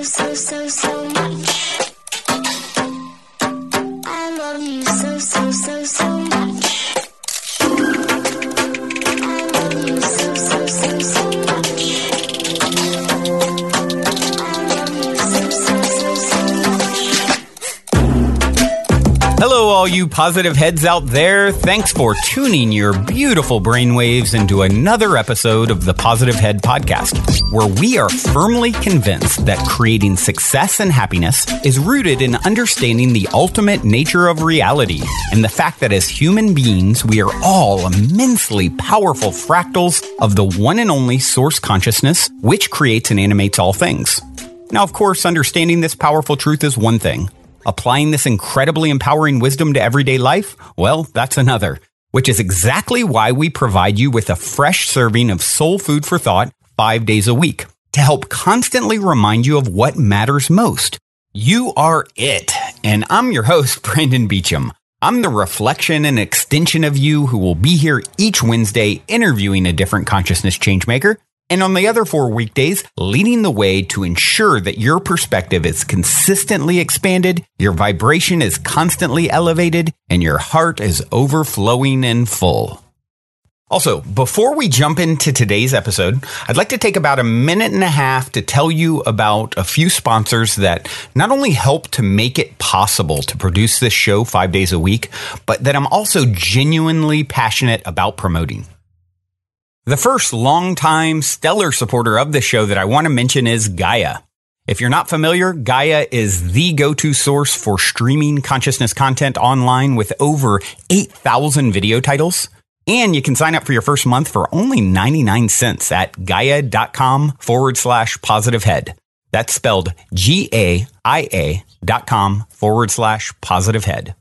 so much. I love you so much. I love you so much. I love you so much. Hello, all you positive heads out there. Thanks for tuning your beautiful brainwaves into another episode of the Positive Head Podcast, where we are firmly convinced that creating success and happiness is rooted in understanding the ultimate nature of reality and the fact that as human beings, we are all immensely powerful fractals of the one and only source consciousness, which creates and animates all things. Now, of course, understanding this powerful truth is one thing. Applying this incredibly empowering wisdom to everyday life? Well, that's another, which is exactly why we provide you with a fresh serving of soul food for thought 5 days a week to help constantly remind you of what matters most. You are it. And I'm your host, Brandon Beecham. I'm the reflection and extension of you who will be here each Wednesday interviewing a different consciousness changemaker. And on the other 4 weekdays, leading the way to ensure that your perspective is consistently expanded, your vibration is constantly elevated, and your heart is overflowing and full. Also, before we jump into today's episode, I'd like to take about a minute and a half to tell you about a few sponsors that not only help to make it possible to produce this show 5 days a week, but that I'm also genuinely passionate about promoting. The first longtime stellar supporter of the show that I want to mention is Gaia. If you're not familiar, Gaia is the go-to source for streaming consciousness content online with over 8,000 video titles. And you can sign up for your first month for only 99 cents at gaia.com/positivehead. That's spelled GAIA.com/positivehead.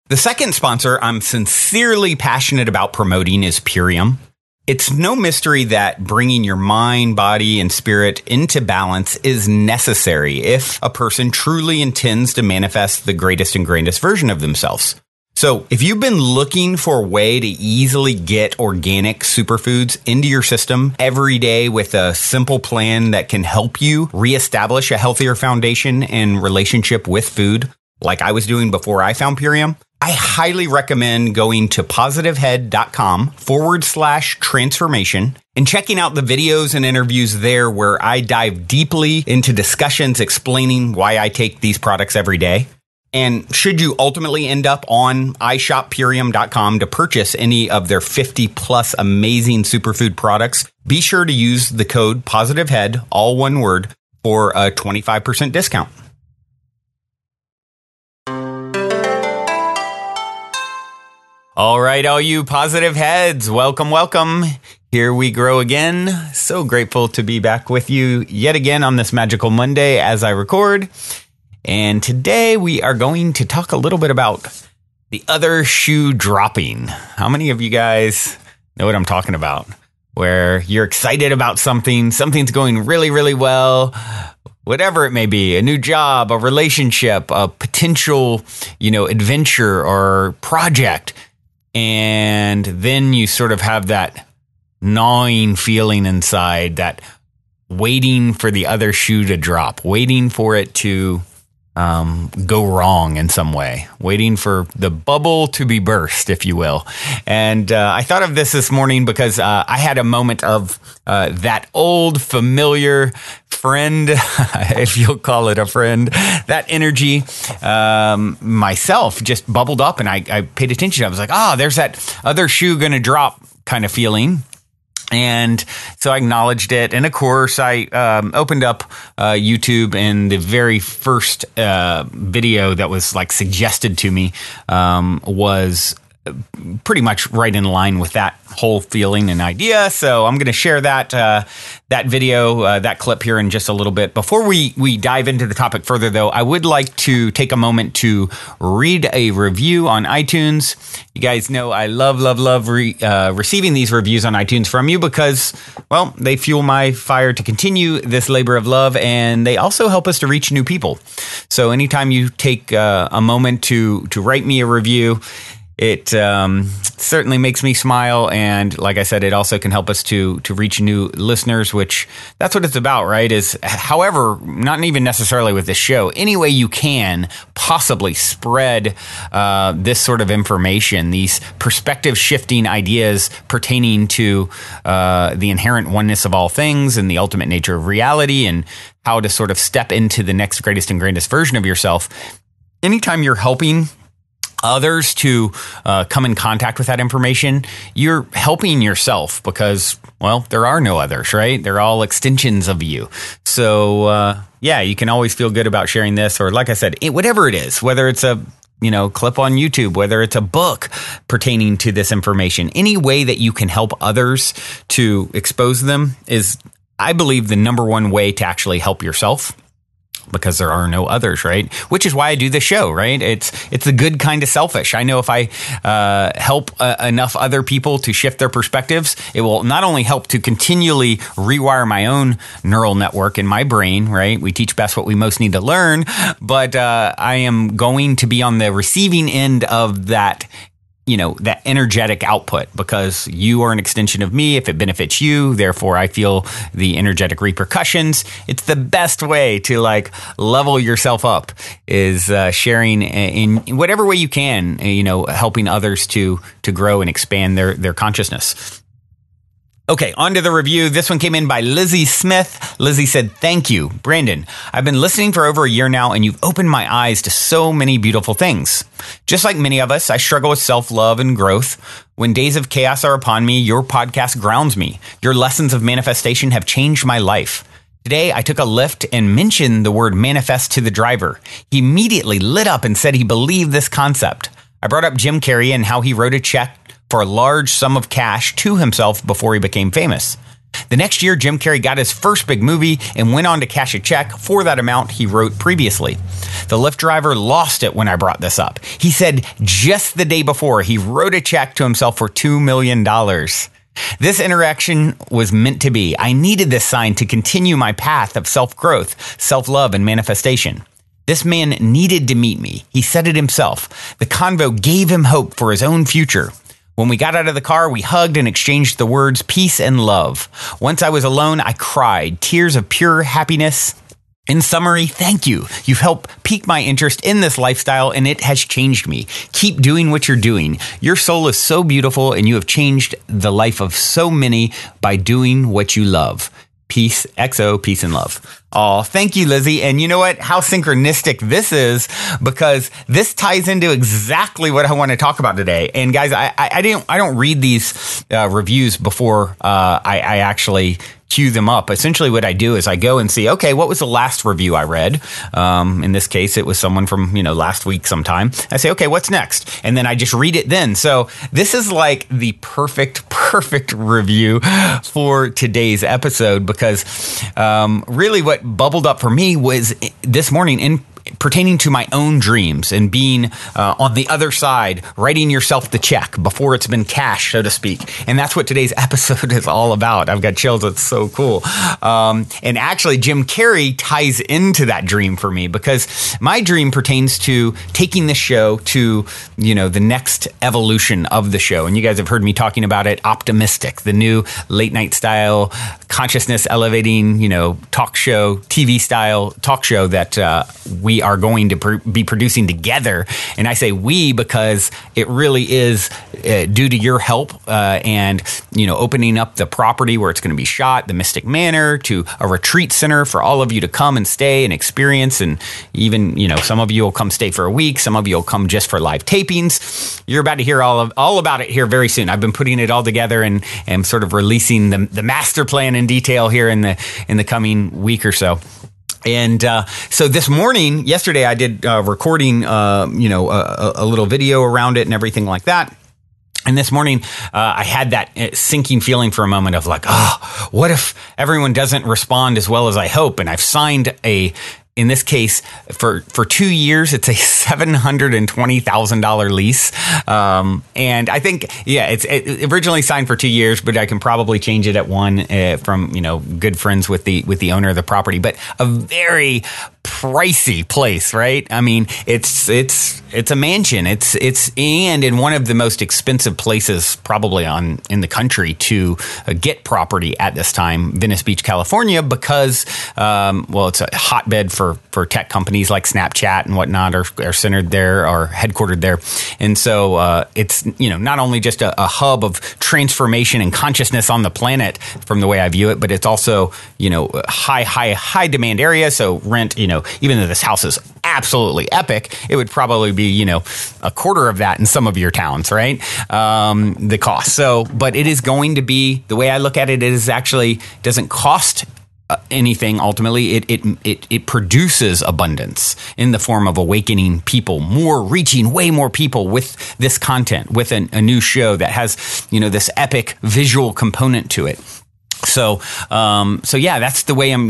The second sponsor I'm sincerely passionate about promoting is Purium. It's no mystery that bringing your mind, body, and spirit into balance is necessary if a person truly intends to manifest the greatest and grandest version of themselves. So if you've been looking for a way to easily get organic superfoods into your system every day with a simple plan that can help you reestablish a healthier foundation and relationship with food, like I was doing before I found Purium, I highly recommend going to positivehead.com/transformation and checking out the videos and interviews there where I dive deeply into discussions explaining why I take these products every day. And should you ultimately end up on iShopPurium.com to purchase any of their 50 plus amazing superfood products, be sure to use the code POSITIVEHEAD, all one word, for a 25% discount. All right, all you positive heads, welcome, welcome. Here we grow again. So grateful to be back with you yet again on this magical Monday as I record. And today we are going to talk a little bit about the other shoe dropping. How many of you guys know what I'm talking about? Where you're excited about something's going really, really well. Whatever it may be, a new job, a relationship, a potential, adventure or project. And then you sort of have that gnawing feeling inside, that waiting for the other shoe to drop, waiting for it to go wrong in some way, waiting for the bubble to be burst, if you will. And I thought of this morning because I had a moment of that old familiar friend, if you'll call it a friend, that energy myself just bubbled up, and I paid attention. I was like, there's that other shoe going to drop kind of feeling. And so I acknowledged it. And of course, I opened up YouTube, and the very first video that was suggested to me was pretty much right in line with that whole feeling and idea. So I'm going to share that video, that clip here in just a little bit. Before we dive into the topic further, though, I would like to take a moment to read a review on iTunes. You guys know I love receiving these reviews on iTunes from you because, well, they fuel my fire to continue this labor of love, and they also help us to reach new people. So anytime you take a moment to write me a review, It certainly makes me smile. And like I said, it also can help us to reach new listeners, which that's what it's about, right? Is however, not even necessarily with this show, any way you can possibly spread this sort of information, these perspective shifting ideas pertaining to the inherent oneness of all things and the ultimate nature of reality and how to sort of step into the next greatest and greatest version of yourself. Anytime you're helping others to come in contact with that information, you're helping yourself because, well, there are no others, right? They're all extensions of you. So, yeah, you can always feel good about sharing this, or like I said, whatever it is, whether it's a clip on YouTube, whether it's a book pertaining to this information, any way that you can help others to expose them is, I believe, the number one way to actually help yourself. Because there are no others, right? Which is why I do the show, right? It's the good kind of selfish. I know if I help enough other people to shift their perspectives, it will not only help to continually rewire my own neural network in my brain, right? We teach best what we most need to learn, but I am going to be on the receiving end of that, that energetic output, because you are an extension of me. If it benefits you, therefore I feel the energetic repercussions. It's the best way to level yourself up is sharing in whatever way you can, helping others to grow and expand their consciousness. Okay, on to the review. This one came in by Lizzie Smith. Lizzie said, "Thank you, Brandon. I've been listening for over a year now, and you've opened my eyes to so many beautiful things. Just like many of us, I struggle with self-love and growth. When days of chaos are upon me, your podcast grounds me. Your lessons of manifestation have changed my life. Today, I took a lift and mentioned the word manifest to the driver. He immediately lit up and said he believed this concept. I brought up Jim Carrey and how he wrote a check for a large sum of cash to himself before he became famous. The next year, Jim Carrey got his first big movie and went on to cash a check for that amount he wrote previously. The Lyft driver lost it when I brought this up. He said just the day before, he wrote a check to himself for $2 million. This interaction was meant to be. I needed this sign to continue my path of self-growth, self-love, and manifestation. This man needed to meet me. He said it himself. The convo gave him hope for his own future. When we got out of the car, we hugged and exchanged the words peace and love. Once I was alone, I cried, tears of pure happiness. In summary, thank you. You've helped pique my interest in this lifestyle, and it has changed me. Keep doing what you're doing. Your soul is so beautiful, and you have changed the life of so many by doing what you love. Peace, XO, peace and love. Oh, thank you, Lizzie. And you know what? How synchronistic this is, because this ties into exactly what I want to talk about today. And guys, I don't read these reviews before I actually queue them up. Essentially what I do is I go and see, okay, what was the last review I read? In this case, it was someone from, last week sometime. I say, okay, what's next? And then I just read it then. So this is like the perfect review for today's episode, because really what bubbled up for me was this morning in pertaining to my own dreams and being on the other side, writing yourself the check before it's been cashed, so to speak. And that's what today's episode is all about. I've got chills. It's so cool. And actually, Jim Carrey ties into that dream for me, because my dream pertains to taking the show to, the next evolution of the show. And you guys have heard me talking about it, Optimistic, the new late night style, consciousness elevating, talk show, TV style talk show that we are going to be producing together. And I say we because it really is due to your help and, opening up the property where it's going to be shot, the Mystic Manor, to a retreat center for all of you to come and stay and experience. And even, some of you will come stay for a week. Some of you will come just for live tapings. You're about to hear all about it here very soon. I've been putting it all together and am sort of releasing the master plan in detail here in the coming week or so. And so this morning, yesterday, I did recording, a little video around it and everything like that. And this morning, I had that sinking feeling for a moment of what if everyone doesn't respond as well as I hope? And I've signed a in this case, for 2 years, it's a $720,000 lease. And I think, it's originally signed for 2 years, but I can probably change it at one from, good friends with the owner of the property. But a very pricey place, right? I mean, it's a mansion. It's and in one of the most expensive places probably in the country to get property at this time, Venice Beach, California, because it's a hotbed for tech companies like Snapchat and whatnot are centered there or headquartered there, and so it's not only just a hub of transformation and consciousness on the planet from the way I view it, but it's also high demand area. So rent, even though this house is absolutely epic, it would probably be, a quarter of that in some of your towns, right? The cost. So, but it is going to be, the way I look at it, it is actually doesn't cost anything. Ultimately, it produces abundance in the form of awakening people, reaching way more people with this content, with a new show that has, this epic visual component to it. So that's the way I'm,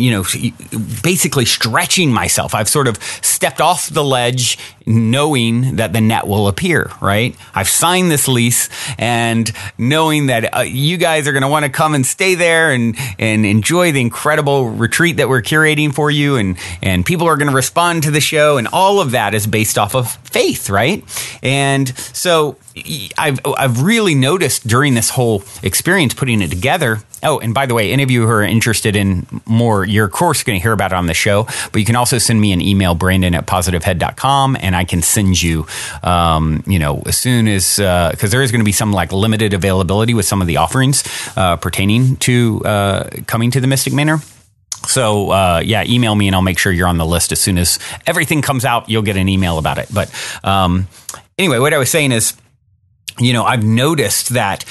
basically stretching myself. I've sort of stepped off the ledge knowing that the net will appear, right? I've signed this lease and knowing that you guys are going to want to come and stay there and enjoy the incredible retreat that we're curating for you. And people are going to respond to the show. And all of that is based off of faith, right? And so I've really noticed during this whole experience putting it together. Oh, and by the way, any of you who are interested in more, you're of course going to hear about it on the show, but you can also send me an email, Brandon@positivehead.com, and I can send you, as soon as, because there is going to be some like limited availability with some of the offerings pertaining to coming to the Mystic Manor. So, email me and I'll make sure you're on the list. As soon as everything comes out, you'll get an email about it. But anyway, what I was saying is, I've noticed that,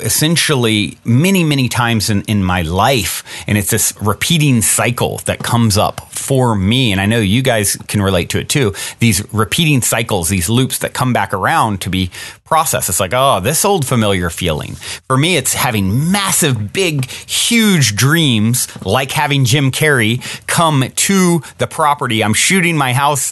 essentially many, many times in my life, and it's this repeating cycle that comes up for me. And I know you guys can relate to it too. These repeating cycles, these loops that come back around to be processed. It's like, oh, this old familiar feeling. For me, it's having massive, big, huge dreams, like having Jim Carrey come to the property I'm shooting my house,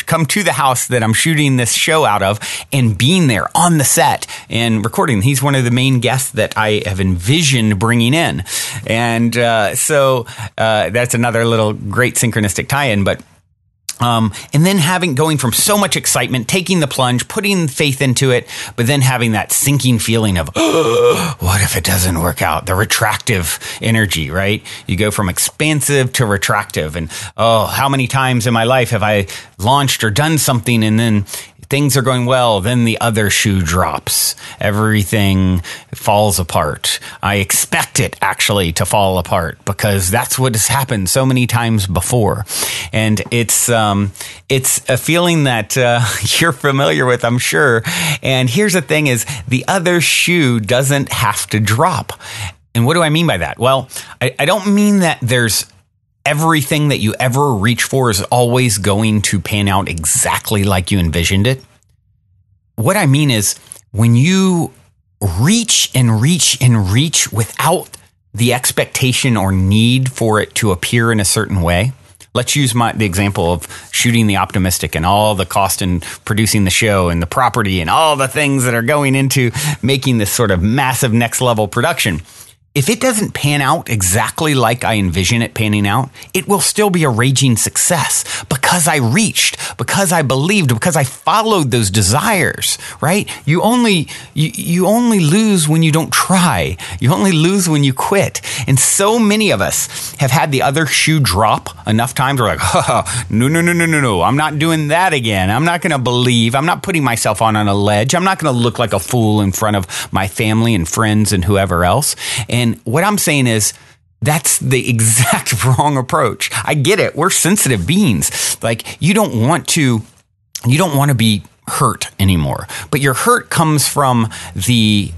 come to the house that I'm shooting this show out of, and being there on the set and recording. He's one of the main guests that I have envisioned bringing in. And so that's another little great synchronistic tie-in. But and then going from so much excitement, taking the plunge, putting faith into it, but then having that sinking feeling of, what if it doesn't work out? The retractive energy, right? You go from expansive to retractive. And, how many times in my life have I launched or done something and then things are going well, then the other shoe drops. Everything falls apart. I expect it actually to fall apart because that's what has happened so many times before. And it's a feeling that you're familiar with, I'm sure. And here's the thing is, the other shoe doesn't have to drop. And what do I mean by that? Well, I don't mean that there's everything that you ever reach for is always going to pan out exactly like you envisioned it. What I mean is when you reach and reach and reach without the expectation or need for it to appear in a certain way. Let's use the example of shooting The Optimistic and all the cost in producing the show and the property and all the things that are going into making this sort of massive next level production. If it doesn't pan out exactly like I envision it panning out, it will still be a raging success because I reached, because I believed, because I followed those desires, right? You only lose when you don't try. You only lose when you quit. And so many of us have had the other shoe drop enough times. We're like, no. I'm not doing that again. I'm not going to believe. I'm not putting myself on a ledge. I'm not going to look like a fool in front of my family and friends and whoever else. And what I'm saying is that's the exact wrong approach. I get it. We're sensitive beings. Like you don't want to be hurt anymore, but your hurt comes from the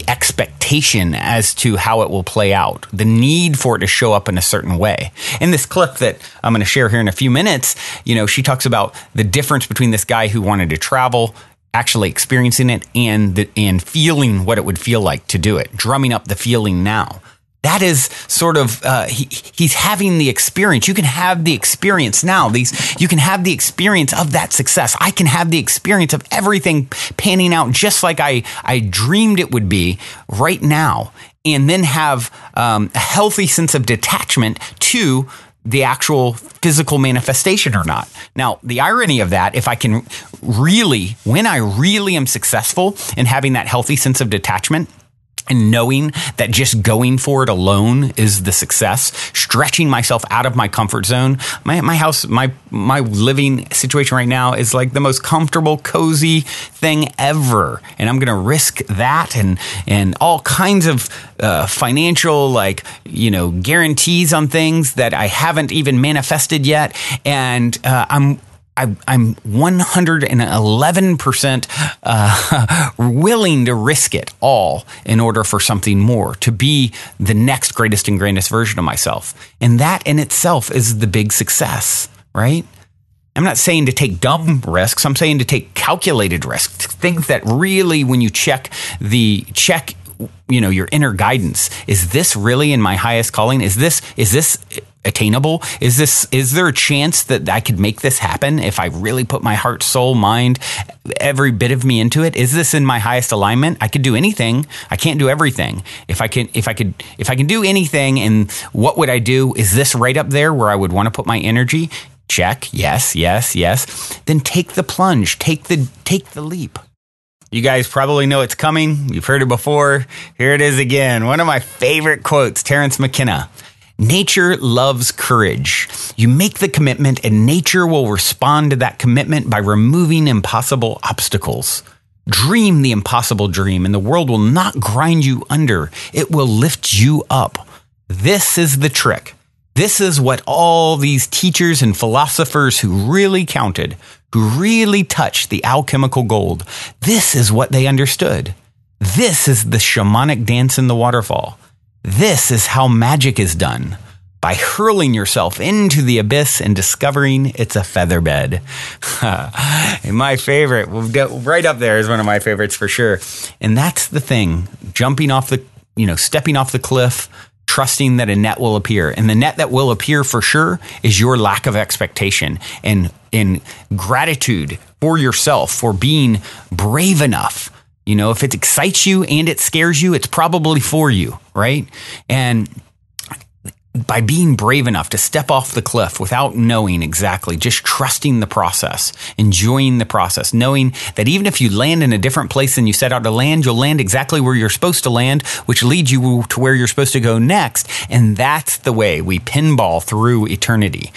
expectation as to how it will play out, the need for it to show up in a certain way. In this clip that I'm going to share here in a few minutes, she talks about the difference between this guy who wanted to travel, actually experiencing it, and feeling what it would feel like to do it, drumming up the feeling now. That is sort of, he's having the experience. You can have the experience now. You can have the experience of that success. I can have the experience of everything panning out just like I dreamed it would be right now. And then have a healthy sense of detachment to the actual physical manifestation or not. Now, the irony of that, if I can really, when I really am successful in having that healthy sense of detachment, and knowing that just going for it alone is the success, stretching myself out of my comfort zone. My house, my living situation right now is like the most comfortable, cozy thing ever. And I'm going to risk that and all kinds of financial, guarantees on things that I haven't even manifested yet. And I'm 111% willing to risk it all in order for something more, to be the next greatest and grandest version of myself. And that in itself is the big success, right? I'm not saying to take dumb risks. I'm saying to take calculated risks, things that really, when you check your inner guidance, is this really in my highest calling? Is this attainable? Is there a chance that I could make this happen if I really put my heart, soul, mind, every bit of me into it? Is this in my highest alignment? I could do anything. I can't do everything. If I can do anything, and what would I do? Is this right up there where I would want to put my energy? Check. Yes. Then take the plunge. Take the leap. You guys probably know it's coming. You've heard it before. Here it is again. One of my favorite quotes, Terence McKenna. Nature loves courage. You make the commitment and nature will respond to that commitment by removing impossible obstacles. Dream the impossible dream and the world will not grind you under. It will lift you up. This is the trick. This is what all these teachers and philosophers who really counted, who really touched the alchemical gold, this is what they understood. This is the shamanic dance in the waterfall. This is how magic is done, by hurling yourself into the abyss and discovering it's a featherbed. My favorite, right up there, is one of my favorites for sure. And that's the thing, stepping off the cliff, trusting that a net will appear. And the net that will appear for sure is your lack of expectation and gratitude for yourself for being brave enough. If it excites you and it scares you, it's probably for you, right? And by being brave enough to step off the cliff without knowing exactly, just trusting the process, enjoying the process, knowing that even if you land in a different place than you set out to land, you'll land exactly where you're supposed to land, which leads you to where you're supposed to go next. And that's the way we pinball through eternity.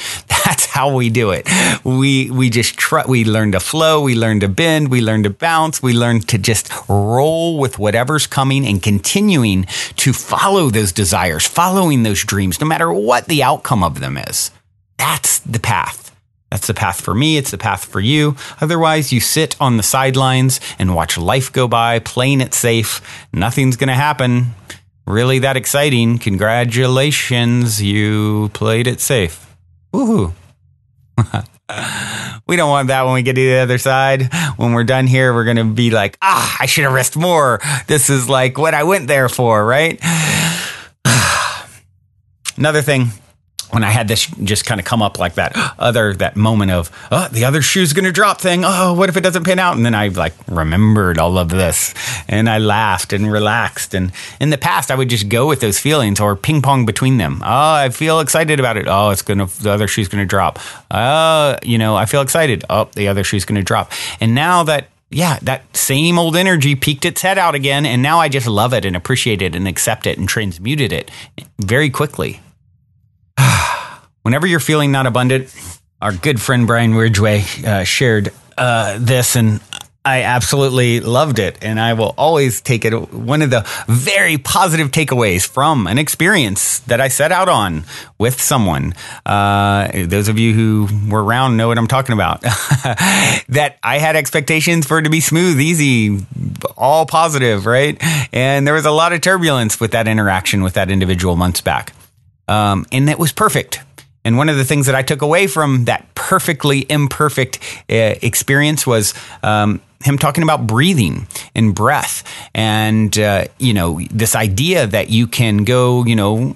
That's how we do it. We learn to flow, we learn to bend, we learn to bounce, we learn to just roll with whatever's coming and continuing to follow those desires, following those dreams, no matter what the outcome of them is. That's the path. That's the path for me. It's the path for you. Otherwise, you sit on the sidelines and watch life go by, playing it safe. Nothing's going to happen really that exciting. Congratulations, you played it safe. Woohoo. We don't want that when we get to the other side. When we're done here, we're going to be like, I should have risked more. This is like what I went there for, right? Another thing, when I had this just kind of come up like that moment of, the other shoe's going to drop thing. Oh, what if it doesn't pan out? And then I remembered all of this and I laughed and relaxed. And in the past, I would just go with those feelings or ping pong between them. Oh, I feel excited about it. Oh, the other shoe's going to drop. I feel excited. Oh, the other shoe's going to drop. And now that same old energy peeked its head out again. And now I just love it and appreciate it and accept it and transmuted it very quickly. Whenever you're feeling not abundant, our good friend Brian Ridgway shared this, and I absolutely loved it. And I will always take it one of the very positive takeaways from an experience that I set out on with someone. Those of you who were around know what I'm talking about. That I had expectations for it to be smooth, easy, all positive, right? And there was a lot of turbulence with that interaction with that individual months back. And it was perfect. And one of the things that I took away from that perfectly imperfect experience was him talking about breathing and breath and, this idea that you can go,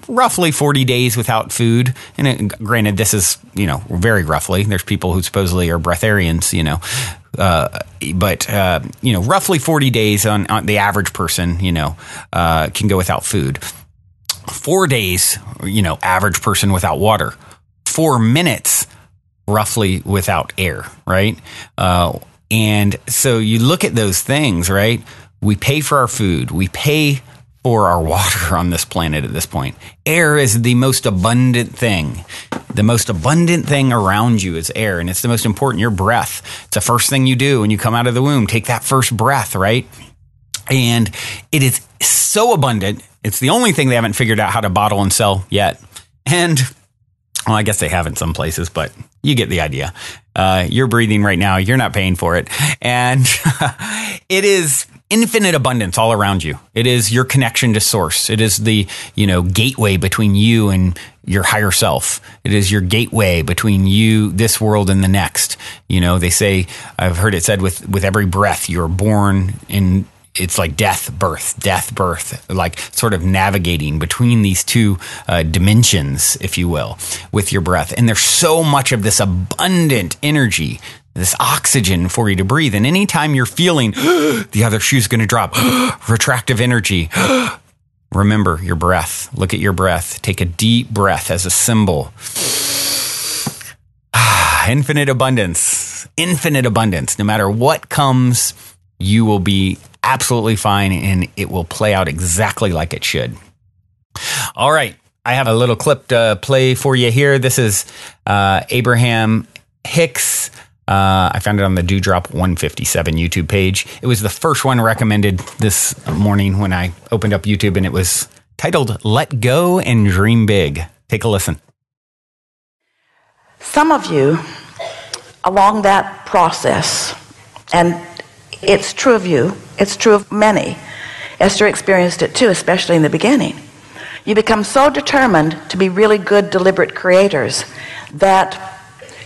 roughly 40 days without food. And granted, this is, very roughly. There's people who supposedly are breatharians, but roughly 40 days on the average person, can go without food. 4 days, average person without water. 4 minutes, roughly without air, right? And so you look at those things, right? We pay for our food. We pay for our water on this planet at this point. Air is the most abundant thing. The most abundant thing around you is air, and it's the most important. Your breath. It's the first thing you do when you come out of the womb. Take that first breath, right? And it is so abundant. It's the only thing they haven't figured out how to bottle and sell yet. And, well, I guess they have in some places, but you get the idea. You're breathing right now. You're not paying for it. And it is infinite abundance all around you. It is your connection to source. It is the, gateway between you and your higher self. It is your gateway between you, this world, and the next. They say, I've heard it said with every breath, you're born in, it's like death, birth, like sort of navigating between these two dimensions, if you will, with your breath. And there's so much of this abundant energy, this oxygen for you to breathe. And anytime you're feeling the other shoe's going to drop, retractive energy, remember your breath. Look at your breath. Take a deep breath as a symbol. Infinite abundance. No matter what comes, you will be absolutely fine, and it will play out exactly like it should. All right. I have a little clip to play for you here. This is Abraham Hicks. I found it on the Dewdrop 157 YouTube page. It was the first one recommended this morning when I opened up YouTube, and it was titled Let Go and Dream Big. Take a listen. Some of you, along that process, and it's true of you, it's true of many. Esther experienced it too, especially in the beginning. You become so determined to be really good, deliberate creators that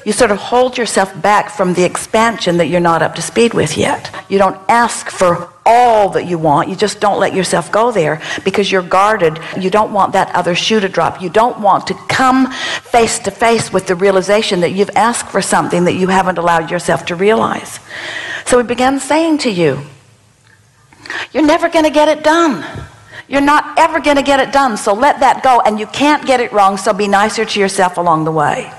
you sort of hold yourself back from the expansion that you're not up to speed with yet. You don't ask for all that you want. You just don't let yourself go there because you're guarded. You don't want that other shoe to drop. You don't want to come face to face with the realization that you've asked for something that you haven't allowed yourself to realize. So we began saying to you, you're never going to get it done. You're not ever going to get it done, so let that go. And you can't get it wrong, so be nicer to yourself along the way.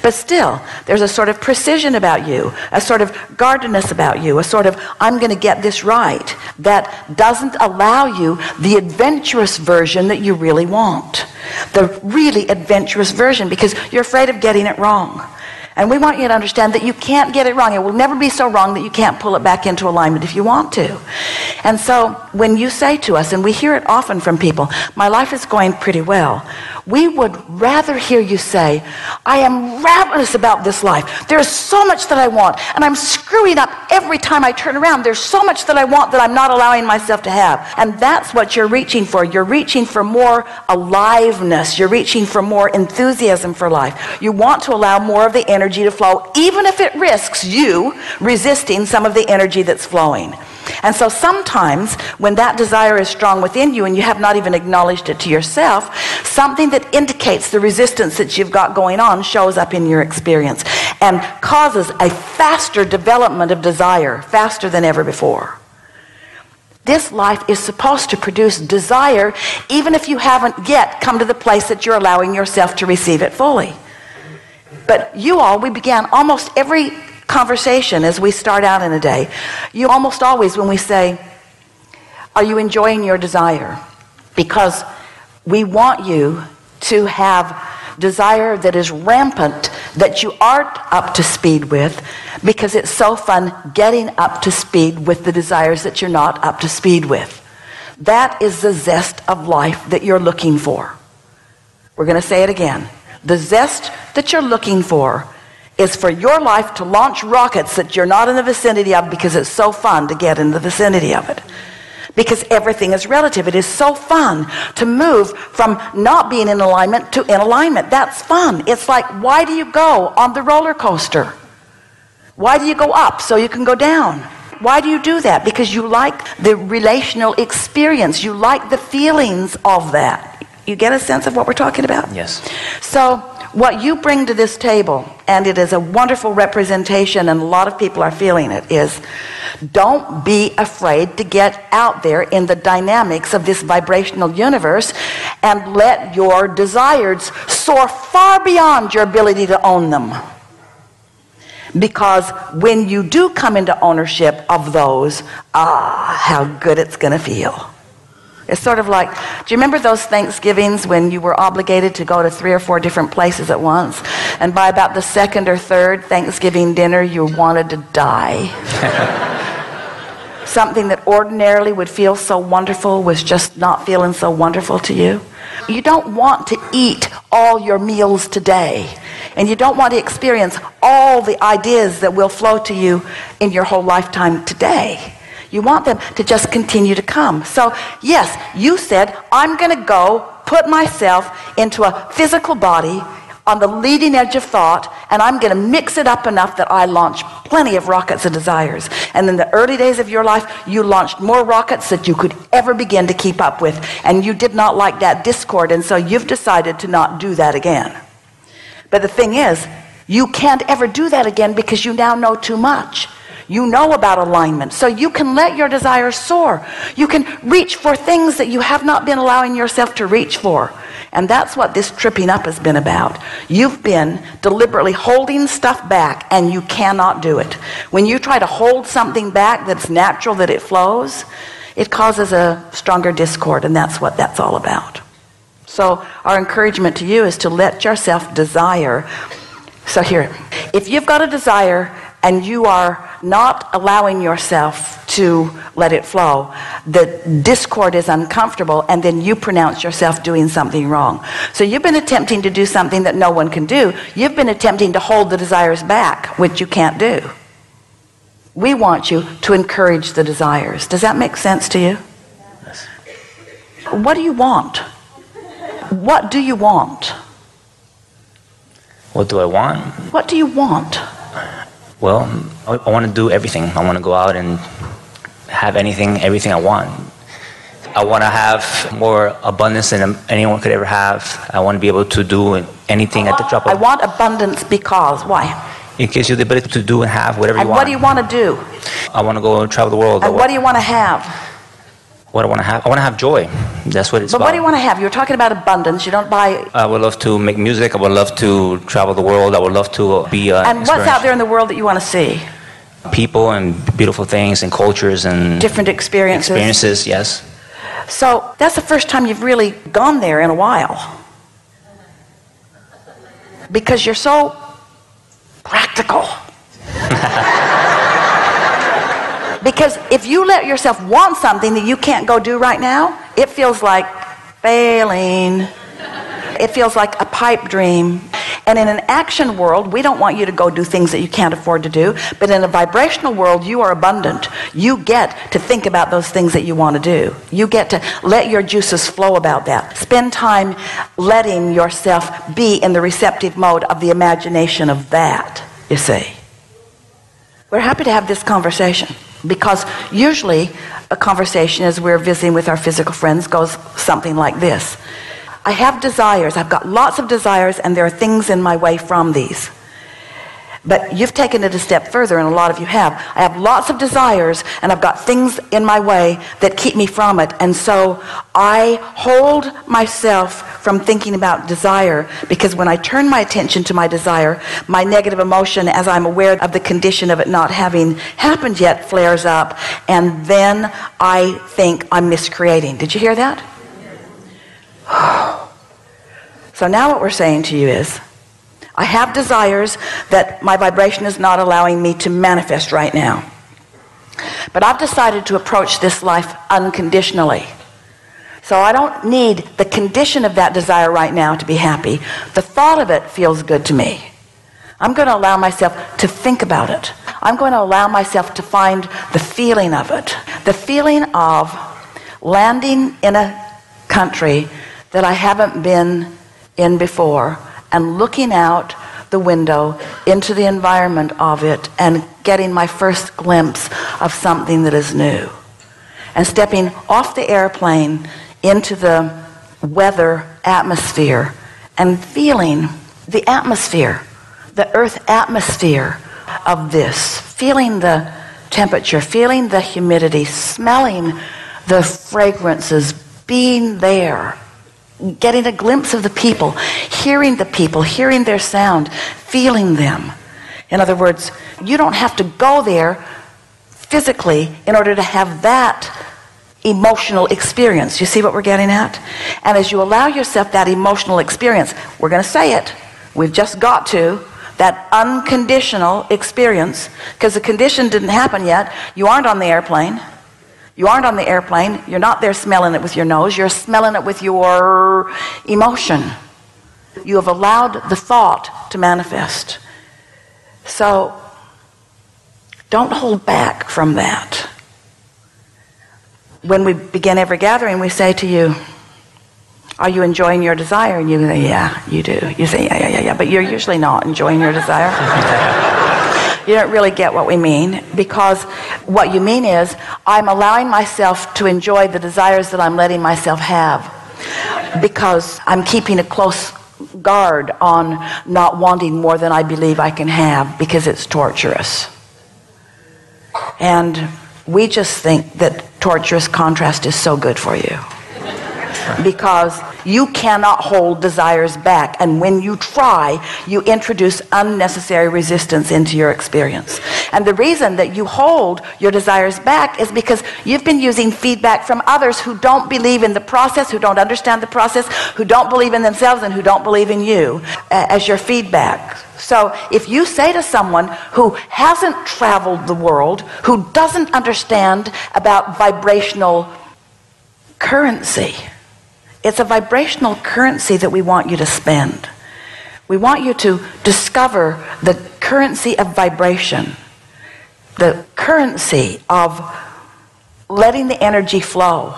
But still, there's a sort of precision about you, a sort of guardedness about you, a sort of, I'm going to get this right, that doesn't allow you the adventurous version that you really want. The really adventurous version, because you're afraid of getting it wrong. And we want you to understand that you can't get it wrong. It will never be so wrong that you can't pull it back into alignment if you want to. And so when you say to us, and we hear it often from people, my life is going pretty well, we would rather hear you say, I am ravenous about this life. There's so much that I want, and I'm screwing up every time I turn around. There's so much that I want that I'm not allowing myself to have. And that's what you're reaching for. You're reaching for more aliveness. You're reaching for more enthusiasm for life. You want to allow more of the energy to flow, even if it risks you resisting some of the energy that's flowing. And so sometimes when that desire is strong within you and you have not even acknowledged it to yourself, something that indicates the resistance that you've got going on shows up in your experience and causes a faster development of desire, faster than ever before. This life is supposed to produce desire even if you haven't yet come to the place that you're allowing yourself to receive it fully. But we began almost every conversation as we start out in a day, you almost always, when we say, are you enjoying your desire? Because we want you to have desire that is rampant, that you aren't up to speed with, because it's so fun getting up to speed with the desires that you're not up to speed with. That is the zest of life that you're looking for. We're going to say it again. The zest that you're looking for is for your life to launch rockets that you're not in the vicinity of because it's so fun to get in the vicinity of it. Because everything is relative. It is so fun to move from not being in alignment to in alignment. That's fun. It's like, why do you go on the roller coaster? Why do you go up so you can go down? Why do you do that? Because you like the relational experience. You like the feelings of that. You get a sense of what we're talking about? Yes. So what you bring to this table, and it is a wonderful representation, and a lot of people are feeling it, is don't be afraid to get out there in the dynamics of this vibrational universe and let your desires soar far beyond your ability to own them. Because when you do come into ownership of those, how good it's going to feel. It's sort of like, do you remember those Thanksgivings when you were obligated to go to 3 or 4 different places at once? And by about the second or third Thanksgiving dinner, you wanted to die. Something that ordinarily would feel so wonderful was just not feeling so wonderful to you. You don't want to eat all your meals today. And you don't want to experience all the ideas that will flow to you in your whole lifetime today. You want them to just continue to come. So, yes, you said, I'm going to go put myself into a physical body on the leading edge of thought, and I'm going to mix it up enough that I launch plenty of rockets of desires. And in the early days of your life, you launched more rockets than you could ever begin to keep up with. And you did not like that discord, and so you've decided to not do that again. But the thing is, you can't ever do that again because you now know too much. You know about alignment, so you can let your desires soar. You can reach for things that you have not been allowing yourself to reach for. And that's what this tripping up has been about. You've been deliberately holding stuff back, and you cannot do it. When you try to hold something back that's natural, that it flows, it causes a stronger discord, and that's what that's all about. So our encouragement to you is to let yourself desire. So here, if you've got a desire and you are not allowing yourself to let it flow, the discord is uncomfortable, and then you pronounce yourself doing something wrong. So you've been attempting to do something that no one can do. You've been attempting to hold the desires back, which you can't do. We want you to encourage the desires. Does that make sense to you? Yes. What do you want? What do you want? What do I want? What do you want? Well, I want to do everything. I want to go out and have everything I want. I want to have more abundance than anyone could ever have. I want to be able to do anything at the drop of... I want abundance because, why? It gives you the ability to do and have whatever you And want. what do you want to do? I want to go and travel the world. And what do you want to have? What I want to have? I want to have joy. That's what it's But about. what do you want to have? You're talking about abundance. You don't buy... I would love to make music. I would love to travel the world. I would love to be... And what's out there in the world that you want to see? People and beautiful things and cultures and... Different experiences. Experiences, yes. So that's the first time you've really gone there in a while. Because you're so practical. Because if you let yourself want something that you can't go do right now, it feels like failing. It feels like a pipe dream. And in an action world, we don't want you to go do things that you can't afford to do. But in a vibrational world, you are abundant. You get to think about those things that you want to do. You get to let your juices flow about that. Spend time letting yourself be in the receptive mode of the imagination of that, you see. We're happy to have this conversation. Because usually a conversation as we're visiting with our physical friends goes something like this. I have desires. I've got lots of desires, and there are things in my way from these. But you've taken it a step further, and a lot of you have. I have lots of desires, and I've got things in my way that keep me from it. And so I hold myself from thinking about desire, because when I turn my attention to my desire, my negative emotion, as I'm aware of the condition of it not having happened yet, flares up, and then I think I'm miscreating. Did you hear that? So now what we're saying to you is, I have desires that my vibration is not allowing me to manifest right now. But I've decided to approach this life unconditionally. So I don't need the condition of that desire right now to be happy. The thought of it feels good to me. I'm going to allow myself to think about it. I'm going to allow myself to find the feeling of it. The feeling of landing in a country that I haven't been in before, and looking out the window into the environment of it and getting my first glimpse of something that is new. And stepping off the airplane into the weather atmosphere and feeling the atmosphere, the earth atmosphere of this, feeling the temperature, feeling the humidity, smelling the fragrances, being there, getting a glimpse of the people, hearing their sound, feeling them. In other words, you don't have to go there physically in order to have that emotional experience. You see what we're getting at? And as you allow yourself that emotional experience, we're going to say it, we've just got to, that unconditional experience, because the condition didn't happen yet. You aren't on the airplane. You aren't on the airplane. You're not there smelling it with your nose. You're smelling it with your emotion. You have allowed the thought to manifest. So don't hold back from that. When we begin every gathering, we say to you, are you enjoying your desire? And you say, yeah, you do. You say, yeah. But you're usually not enjoying your desire. You don't really get what we mean, because what you mean is, I'm allowing myself to enjoy the desires that I'm letting myself have, because I'm keeping a close guard on not wanting more than I believe I can have, because it's torturous. And we just think that torturous contrast is so good for you, because you cannot hold desires back, and when you try, you introduce unnecessary resistance into your experience. And the reason that you hold your desires back is because you've been using feedback from others who don't believe in the process, who don't understand the process, who don't believe in themselves, and who don't believe in you as your feedback. So if you say to someone who hasn't traveled the world, who doesn't understand about vibrational currency, it's a vibrational currency that we want you to spend. We want you to discover the currency of vibration, the currency of letting the energy flow.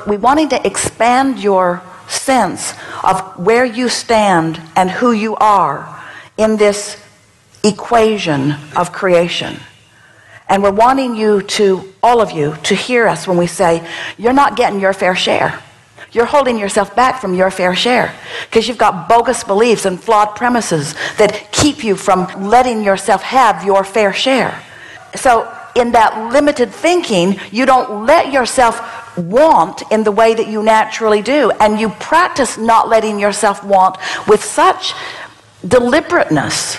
We want you to expand your sense of where you stand and who you are in this equation of creation. And we're wanting you to, all of you, to hear us when we say, you're not getting your fair share. You're holding yourself back from your fair share because you've got bogus beliefs and flawed premises that keep you from letting yourself have your fair share. So in that limited thinking, you don't let yourself want in the way that you naturally do. And you practice not letting yourself want with such deliberateness,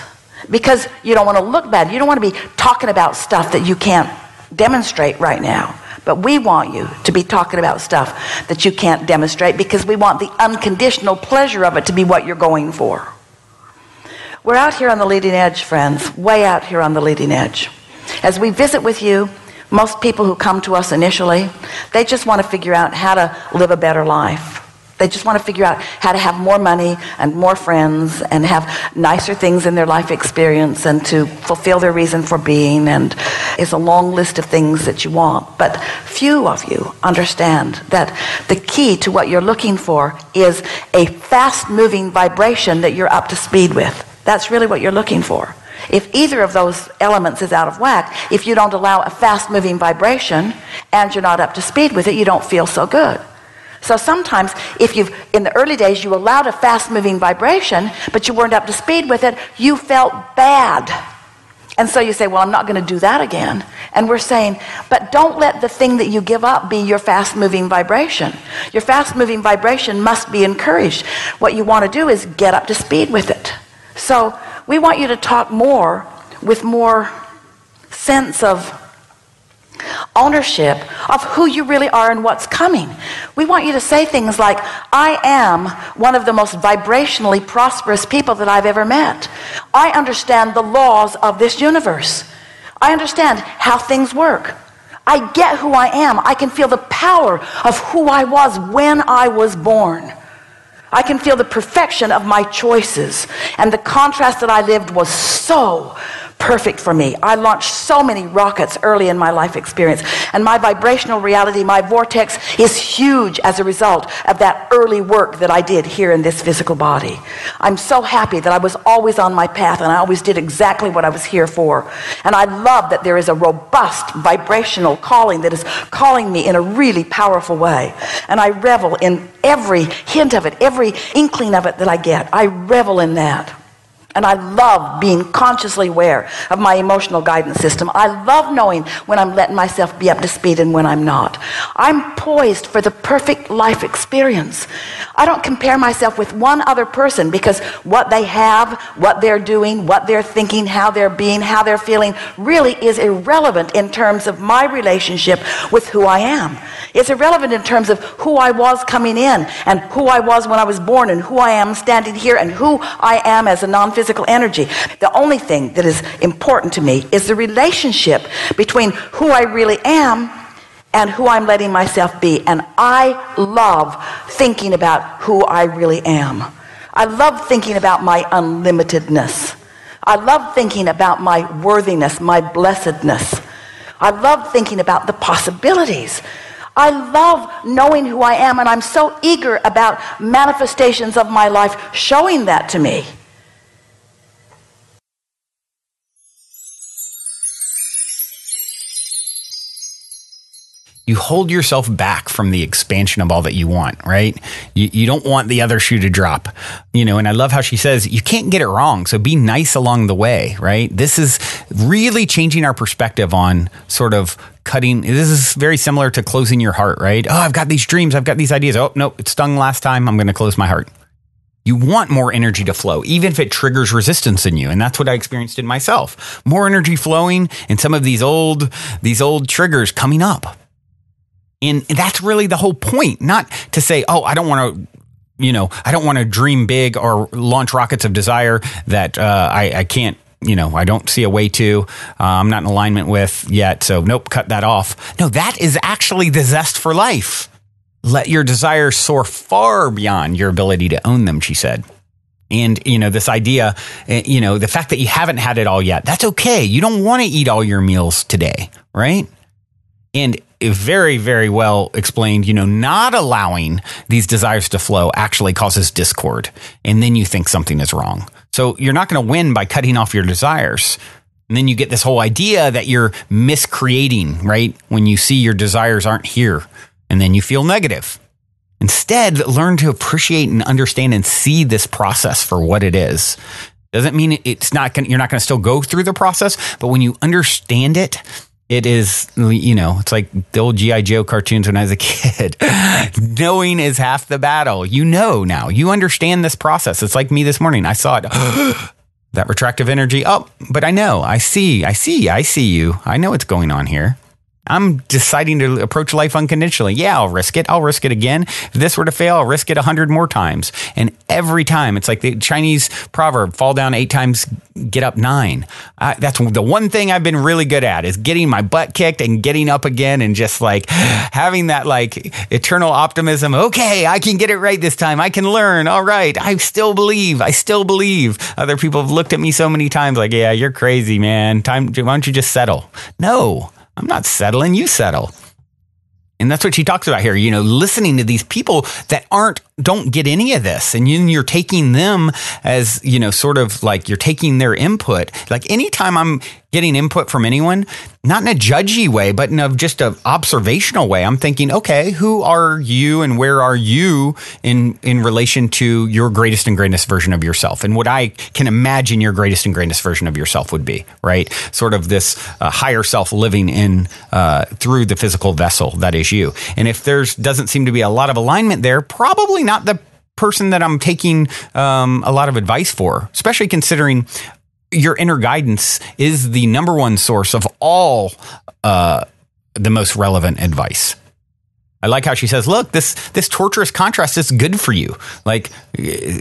because you don't want to look bad. You don't want to be talking about stuff that you can't demonstrate right now. But we want you to be talking about stuff that you can't demonstrate, because we want the unconditional pleasure of it to be what you're going for. We're out here on the leading edge, friends, way out here on the leading edge. As we visit with you, most people who come to us initially, they just want to figure out how to live a better life. They just want to figure out how to have more money and more friends and have nicer things in their life experience and to fulfill their reason for being. And it's a long list of things that you want. But few of you understand that the key to what you're looking for is a fast-moving vibration that you're up to speed with. That's really what you're looking for. If either of those elements is out of whack, if you don't allow a fast-moving vibration and you're not up to speed with it, you don't feel so good. So sometimes if in the early days you allowed a fast-moving vibration, but you weren't up to speed with it, you felt bad. And so you say, well, I'm not going to do that again. And we're saying, but don't let the thing that you give up be your fast-moving vibration. Your fast-moving vibration must be encouraged. What you want to do is get up to speed with it. So we want you to talk more with more sense of ownership of who you really are and what's coming. We want you to say things like, I am one of the most vibrationally prosperous people that I've ever met. I understand the laws of this universe. I understand how things work. I get who I am. I can feel the power of who I was when I was born. I can feel the perfection of my choices. And the contrast that I lived was so perfect for me. I launched so many rockets early in my life experience, and my vibrational reality, my vortex, is huge as a result of that early work that I did here in this physical body. I'm so happy that I was always on my path, and I always did exactly what I was here for. And I love that there is a robust vibrational calling that is calling me in a really powerful way. And I revel in every hint of it, every inkling of it that I get. I revel in that. And I love being consciously aware of my emotional guidance system. I love knowing when I'm letting myself be up to speed and when I'm not. I'm poised for the perfect life experience. I don't compare myself with one other person, because what they have, what they're doing, what they're thinking, how they're being, how they're feeling really is irrelevant in terms of my relationship with who I am. It's irrelevant in terms of who I was coming in and who I was when I was born and who I am standing here and who I am as a non-physical energy. The only thing that is important to me is the relationship between who I really am and who I'm letting myself be. And I love thinking about who I really am. I love thinking about my unlimitedness. I love thinking about my worthiness, my blessedness. I love thinking about the possibilities. I love knowing who I am, and I'm so eager about manifestations of my life showing that to me. You hold yourself back from the expansion of all that you want, right? You don't want the other shoe to drop, and I love how she says, you can't get it wrong. So be nice along the way, right? This is really changing our perspective on sort of cutting. This is very similar to closing your heart, right? Oh, I've got these dreams. I've got these ideas. Oh, no, it stung last time. I'm going to close my heart. You want more energy to flow, even if it triggers resistance in you. And that's what I experienced in myself. More energy flowing and some of these old triggers coming up. And that's really the whole point, not to say, oh, I don't want to dream big or launch rockets of desire that I can't, I don't see a way to, I'm not in alignment with yet. So nope, cut that off. No, that is actually the zest for life. Let your desires soar far beyond your ability to own them, she said. And, this idea, the fact that you haven't had it all yet, that's okay. You don't want to eat all your meals today, right? And very, very well explained, not allowing these desires to flow actually causes discord. And then you think something is wrong. So you're not going to win by cutting off your desires. And then you get this whole idea that you're miscreating, right? When you see your desires aren't here, and then you feel negative. Instead, learn to appreciate and understand and see this process for what it is. Doesn't mean you're not going to still go through the process, but when you understand it, it is, it's like the old G.I. Joe cartoons when I was a kid. Knowing is half the battle. Now. You understand this process. It's like me this morning. I saw it. That retractive energy. Oh, but I know. I see you. I know what's going on here. I'm deciding to approach life unconditionally. Yeah, I'll risk it. I'll risk it again. If this were to fail, I'll risk it 100 more times. And every time, it's like the Chinese proverb, fall down 8 times, get up 9. That's the one thing I've been really good at, is getting my butt kicked and getting up again, and just like having that like eternal optimism. Okay, I can get it right this time. I can learn. All right. I still believe. Other people have looked at me so many times like, yeah, you're crazy, man. Why don't you just settle? No. I'm not settling, you settle. And that's what she talks about here, listening to these people that don't get any of this. And you're taking them as, sort of like you're taking their input. Like anytime I'm getting input from anyone, not in a judgy way, but in just an observational way, I'm thinking, okay, who are you and where are you in relation to your greatest and greatest version of yourself? And what I can imagine your greatest and greatest version of yourself would be, right? Sort of this higher self living in through the physical vessel that is you. And if doesn't seem to be a lot of alignment there, probably not the person that I'm taking a lot of advice for, especially considering your inner guidance is the number one source of all the most relevant advice. I like how she says, look, this torturous contrast is good for you. Like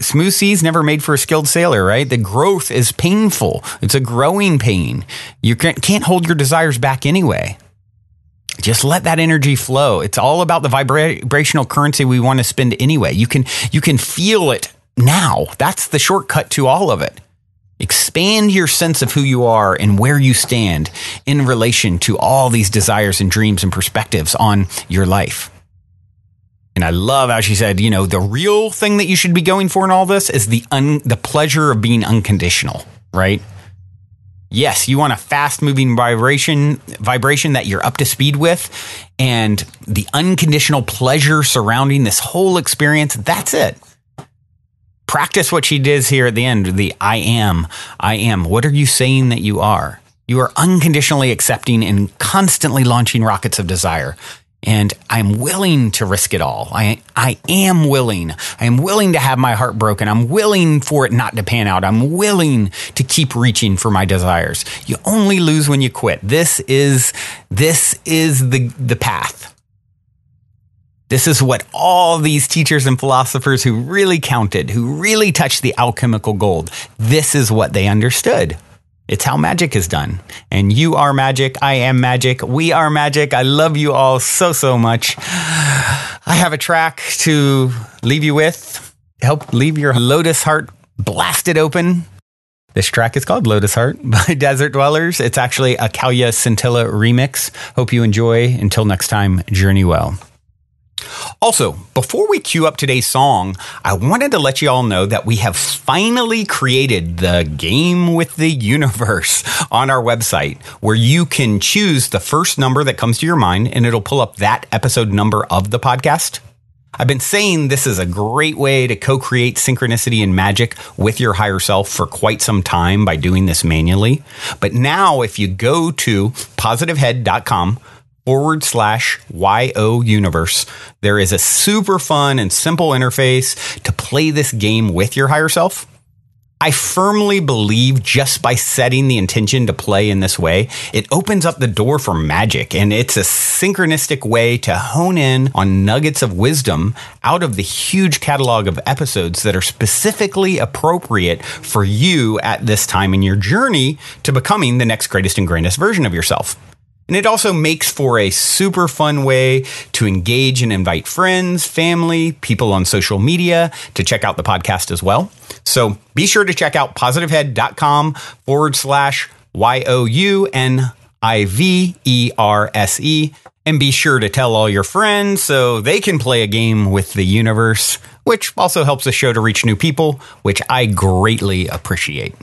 smooth seas never made for a skilled sailor, right? The growth is painful. It's a growing pain. You can't hold your desires back anyway. Just let that energy flow. It's all about the vibrational currency we want to spend anyway. You can feel it now. That's the shortcut to all of it. Expand your sense of who you are and where you stand in relation to all these desires and dreams and perspectives on your life. And I love how she said, the real thing that you should be going for in all this is the pleasure of being unconditional, right? Yes, you want a fast-moving vibration that you're up to speed with, and the unconditional pleasure surrounding this whole experience, that's it. Practice what she does here at the end, the I am. What are you saying that you are? You are unconditionally accepting and constantly launching rockets of desire. And I'm willing to risk it all. I am willing. I am willing to have my heart broken. I'm willing for it not to pan out. I'm willing to keep reaching for my desires. You only lose when you quit. This is the path. This is what all these teachers and philosophers who really counted, who really touched the alchemical gold, this is what they understood. It's how magic is done. And you are magic. I am magic. We are magic. I love you all so, so much. I have a track to leave you with. Help leave your lotus heart blasted open. This track is called Lotus Heart by Desert Dwellers. It's actually a Kalia Scintilla remix. Hope you enjoy. Until next time, journey well. Also, before we cue up today's song, I wanted to let you all know that we have finally created the Game with the Universe on our website, where you can choose the first number that comes to your mind, and it'll pull up that episode number of the podcast. I've been saying this is a great way to co-create synchronicity and magic with your higher self for quite some time by doing this manually. But now, if you go to positivehead.com/YO universe, there is a super fun and simple interface to play this game with your higher self. I firmly believe just by setting the intention to play in this way, it opens up the door for magic, and it's a synchronistic way to hone in on nuggets of wisdom out of the huge catalog of episodes that are specifically appropriate for you at this time in your journey to becoming the next greatest and grandest version of yourself. And it also makes for a super fun way to engage and invite friends, family, people on social media to check out the podcast as well. So be sure to check out positivehead.com/YOUNIVERSE, and be sure to tell all your friends so they can play a game with the universe, which also helps the show to reach new people, which I greatly appreciate.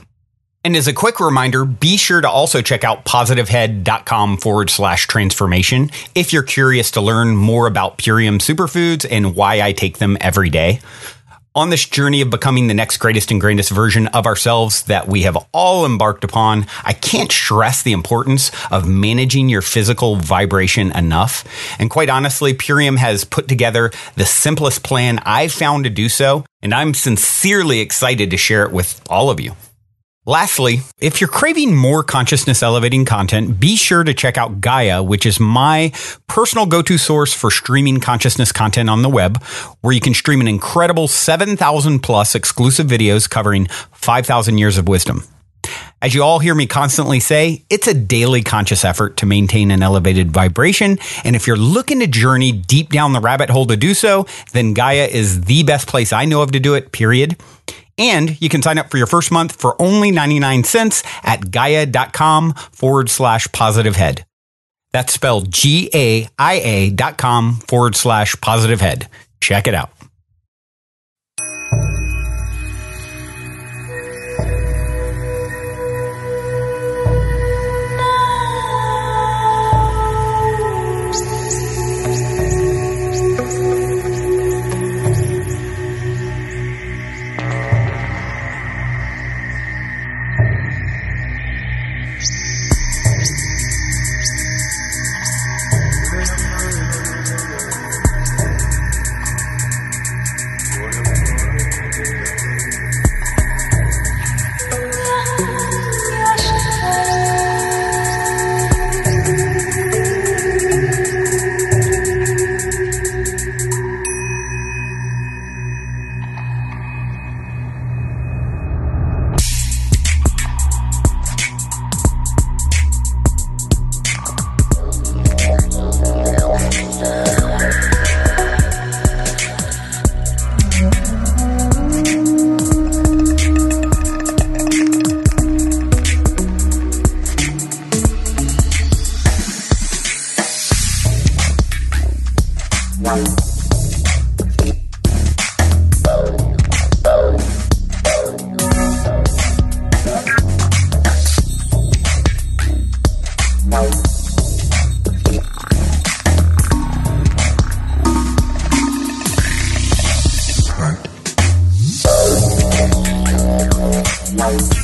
And as a quick reminder, be sure to also check out positivehead.com/transformation if you're curious to learn more about Purium superfoods and why I take them every day. On this journey of becoming the next greatest and grandest version of ourselves that we have all embarked upon, I can't stress the importance of managing your physical vibration enough. And quite honestly, Purium has put together the simplest plan I've found to do so, and I'm sincerely excited to share it with all of you. Lastly, if you're craving more consciousness elevating content, be sure to check out Gaia, which is my personal go-to source for streaming consciousness content on the web, where you can stream an incredible 7,000 plus exclusive videos covering 5,000 years of wisdom. As you all hear me constantly say, it's a daily conscious effort to maintain an elevated vibration. And if you're looking to journey deep down the rabbit hole to do so, then Gaia is the best place I know of to do it, period. And you can sign up for your first month for only 99 cents at gaia.com/positivehead. That's spelled GAIA.com/positivehead. Check it out. Wow.